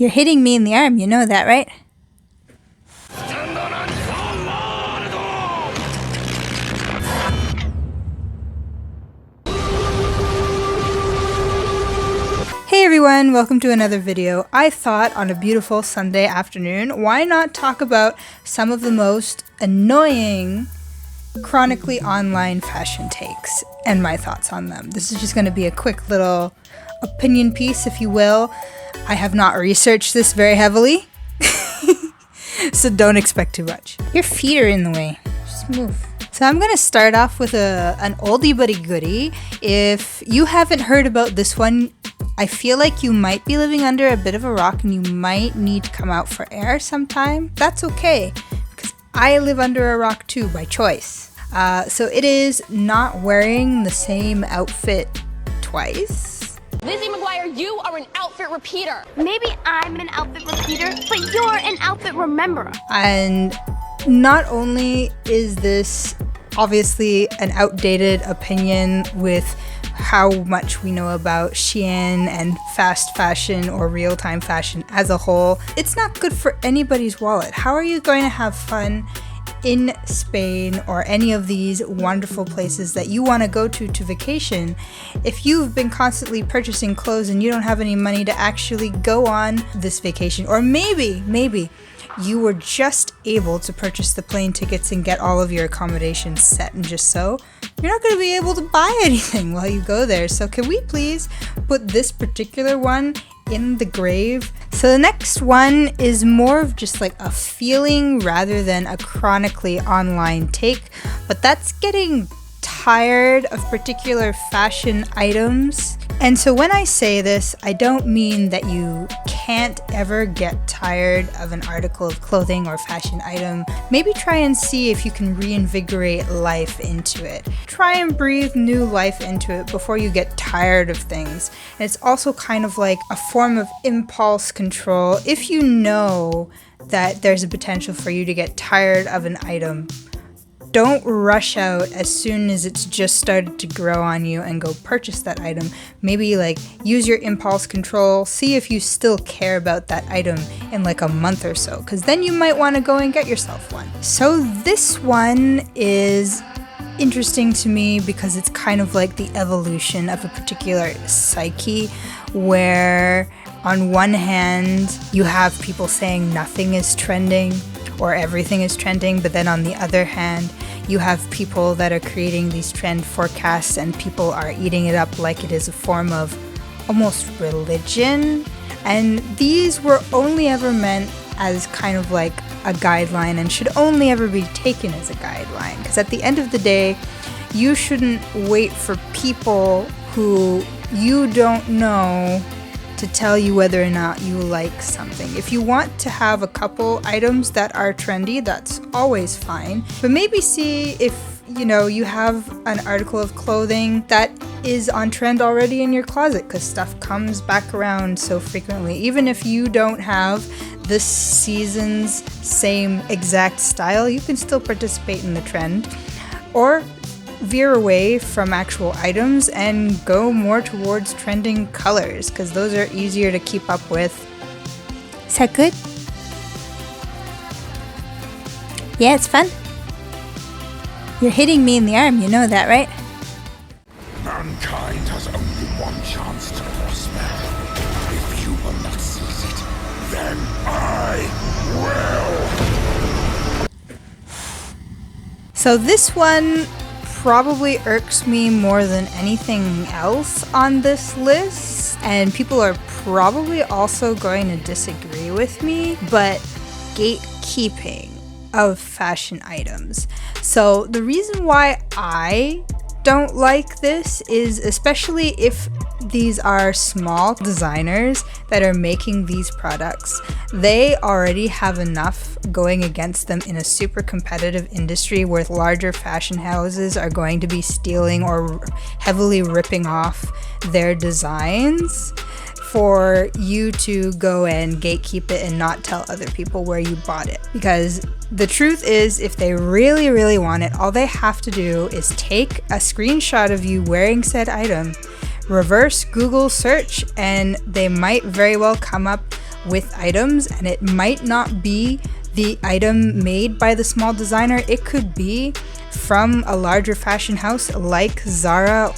You're hitting me in the arm, you know that, right? Hey everyone, welcome to another video. I thought on a beautiful Sunday afternoon, why not talk about some of the most annoying chronically online fashion takes and my thoughts on them. This is just going to be a quick little opinion piece, if you will. I have not researched this very heavily, so don't expect too much. Your feet are in the way. Just move. So I'm going to start off with an oldie but a goodie. If you haven't heard about this one, I feel like you might be living under a bit of a rock and you might need to come out for air sometime. That's okay, because I live under a rock too by choice. So it is not wearing the same outfit twice. Lizzie McGuire, you are an outfit repeater. Maybe I'm an outfit repeater, but you're an outfit rememberer. And not only is this obviously an outdated opinion with how much we know about Shein and fast fashion or real-time fashion as a whole, it's not good for anybody's wallet. How are you going to have fun in Spain or any of these wonderful places that you want to go to vacation if you've been constantly purchasing clothes and you don't have any money to actually go on this vacation? Or maybe you were just able to purchase the plane tickets and get all of your accommodations set, and just so you're not going to be able to buy anything while you go there. So can we please put this particular one in the grave? So the next one is more of just like a feeling rather than a chronically online take, but that's getting tired of particular fashion items. And so when I say this, I don't mean that you can't ever get tired of an article of clothing or fashion item. Maybe try and see if you can reinvigorate life into it. Try and breathe new life into it before you get tired of things. And it's also kind of like a form of impulse control. If you know that there's a potential for you to get tired of an item, don't rush out as soon as it's just started to grow on you and go purchase that item. Maybe like use your impulse control, see if you still care about that item in like a month or so, because then you might want to go and get yourself one. So this one is interesting to me because it's kind of like the evolution of a particular psyche, where on one hand you have people saying nothing is trending or everything is trending, but then on the other hand you have people that are creating these trend forecasts and people are eating it up like it is a form of almost religion. And these were only ever meant as kind of like a guideline and should only ever be taken as a guideline, because at the end of the day you shouldn't wait for people who you don't know to tell you whether or not you like something. If you want to have a couple items that are trendy, that's always fine. But maybe see if, you know, you have an article of clothing that is on trend already in your closet, because stuff comes back around so frequently. Even if you don't have this season's same exact style, you can still participate in the trend. Or veer away from actual items and go more towards trending colors, because those are easier to keep up with. Is that good? Yeah, it's fun. You're hitting me in the arm, you know that, right? Mankind has only one chance to prosper. If you will not seize it, then I will. So this one probably irks me more than anything else on this list, and people are probably also going to disagree with me, but gatekeeping of fashion items. So the reason why I don't like this is, especially if these are small designers that are making these products, they already have enough going against them in a super competitive industry where larger fashion houses are going to be stealing or heavily ripping off their designs, for you to go and gatekeep it and not tell other people where you bought it. Because the truth is, if they really want it, all they have to do is take a screenshot of you wearing said item, reverse Google search and they might very well come up with items, and it might not be the item made by the small designer. It could be from a larger fashion house like Zara.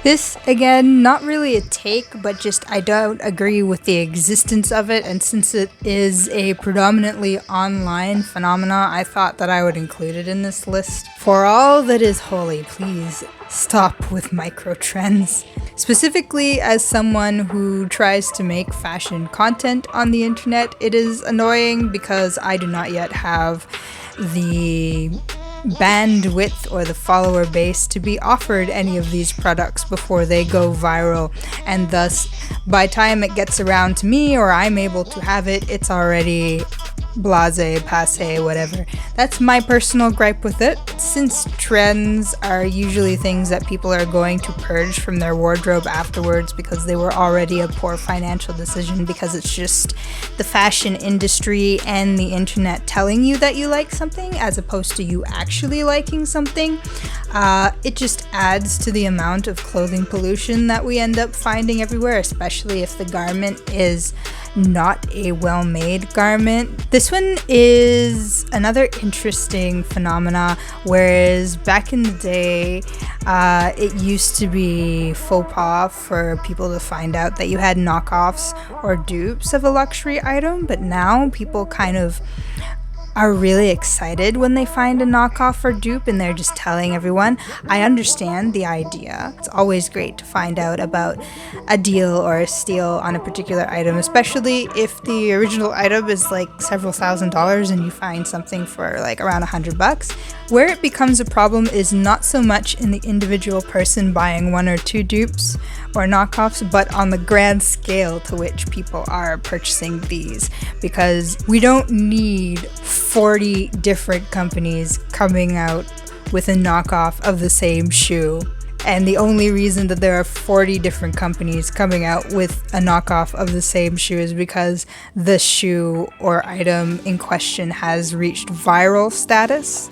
This, again, not really a take, but just I don't agree with the existence of it, and since it is a predominantly online phenomena, I thought that I would include it in this list. For all that is holy, please stop with micro trends. Specifically, as someone who tries to make fashion content on the internet, it is annoying because I do not yet have the bandwidth or the follower base to be offered any of these products before they go viral, and thus by time it gets around to me or I'm able to have it, it's already blasé, passé, whatever. That's my personal gripe with it. Since trends are usually things that people are going to purge from their wardrobe afterwards because they were already a poor financial decision, because it's just the fashion industry and the internet telling you that you like something as opposed to you actually liking something, it just adds to the amount of clothing pollution that we end up finding everywhere, especially if the garment is not a well-made garment. This one is another interesting phenomena, whereas back in the day, it used to be faux pas for people to find out that you had knockoffs or dupes of a luxury item, but now people kind of are really excited when they find a knockoff or dupe and they're just telling everyone. I understand the idea. It's always great to find out about a deal or a steal on a particular item, especially if the original item is like several $1,000s and you find something for like around $100. Where it becomes a problem is not so much in the individual person buying one or two dupes or knockoffs, but on the grand scale to which people are purchasing these, because we don't need 40 different companies coming out with a knockoff of the same shoe. And the only reason that there are 40 different companies coming out with a knockoff of the same shoe is because the shoe or item in question has reached viral status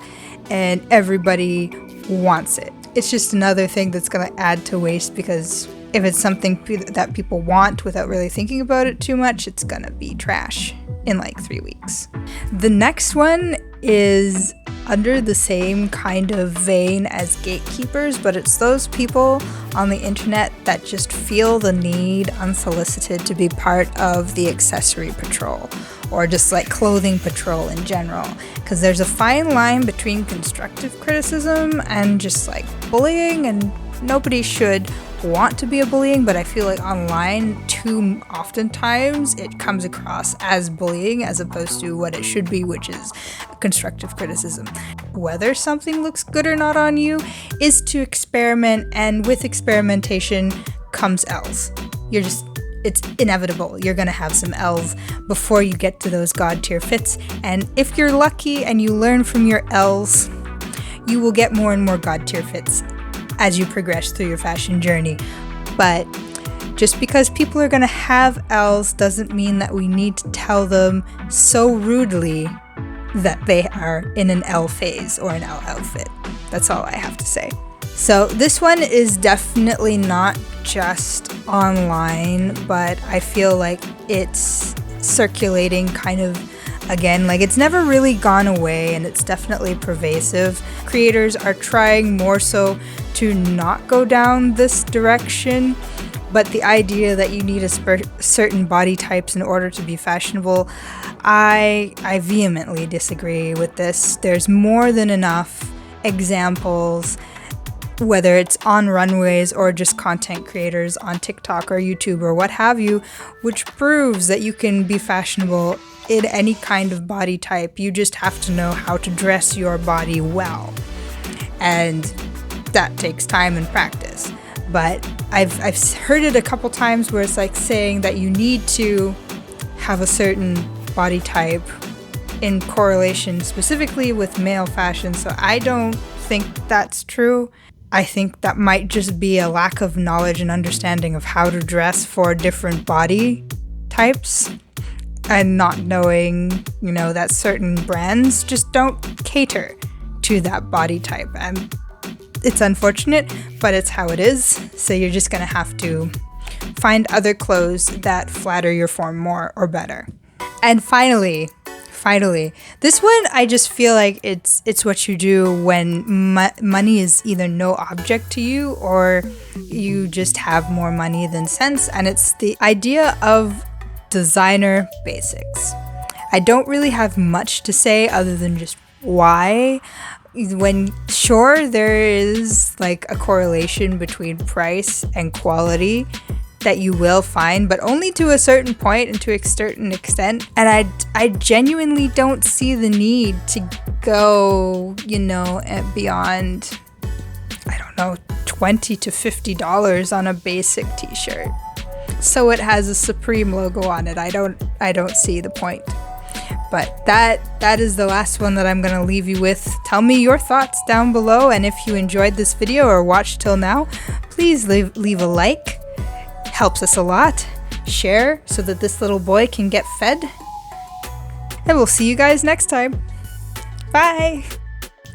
and everybody wants it. It's just another thing that's going to add to waste, because if it's something that people want without really thinking about it too much, it's going to be trash in like 3 weeks. The next one is under the same kind of vein as gatekeepers, but it's those people on the internet that just feel the need unsolicited to be part of the accessory patrol, or just like clothing patrol in general, because there's a fine line between constructive criticism and just like bullying, and nobody should want to be a bullying, but I feel like online too oftentimes it comes across as bullying as opposed to what it should be, which is constructive criticism. Whether something looks good or not on you is to experiment, and with experimentation comes L's. It's inevitable. You're gonna have some L's before you get to those god tier fits, and if you're lucky and you learn from your L's, you will get more and more god tier fits as you progress through your fashion journey. But just because people are gonna have L's doesn't mean that we need to tell them so rudely that they are in an L phase or an L outfit. That's all I have to say. So this one is definitely not just online, but I feel like it's circulating kind of again, like it's never really gone away, and it's definitely pervasive. Creators are trying more so to not go down this direction, but the idea that you need a certain body types in order to be fashionable, I vehemently disagree with this. There's more than enough examples, whether it's on runways or just content creators on TikTok or YouTube or what have you, which proves that you can be fashionable in any kind of body type. You just have to know how to dress your body well, and that takes time and practice. But I've heard it a couple times where it's like saying that you need to have a certain body type in correlation specifically with male fashion, so I don't think that's true. I think that might just be a lack of knowledge and understanding of how to dress for different body types, and not knowing, that certain brands just don't cater to that body type. And It's unfortunate, but it's how it is. So you're just gonna have to find other clothes that flatter your form more or better. And finally, this one, I just feel like it's what you do when money is either no object to you or you just have more money than sense, and it's the idea of designer basics. I don't really have much to say other than just why. When sure, there is like a correlation between price and quality that you will find, but only to a certain point and to a certain extent. And I genuinely don't see the need to go, beyond, I don't know, $20 to $50 on a basic t-shirt. So it has a Supreme logo on it. I don't see the point. But that is the last one that I'm gonna leave you with. Tell me your thoughts down below, and if you enjoyed this video or watched till now, please leave a like. Helps us a lot. Share so that this little boy can get fed. And we'll see you guys next time. Bye.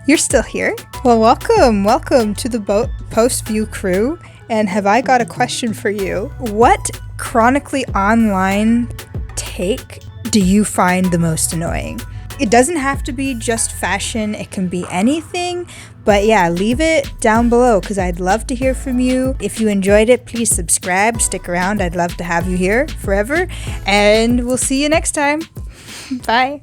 You're still here? Well, welcome to the Post View crew. And have I got a question for you? What Chronically online take do you find the most annoying? It doesn't have to be just fashion, it can be anything, but yeah, leave it down below because I'd love to hear from you. If you enjoyed it, please subscribe, stick around, I'd love to have you here forever, and we'll see you next time. Bye.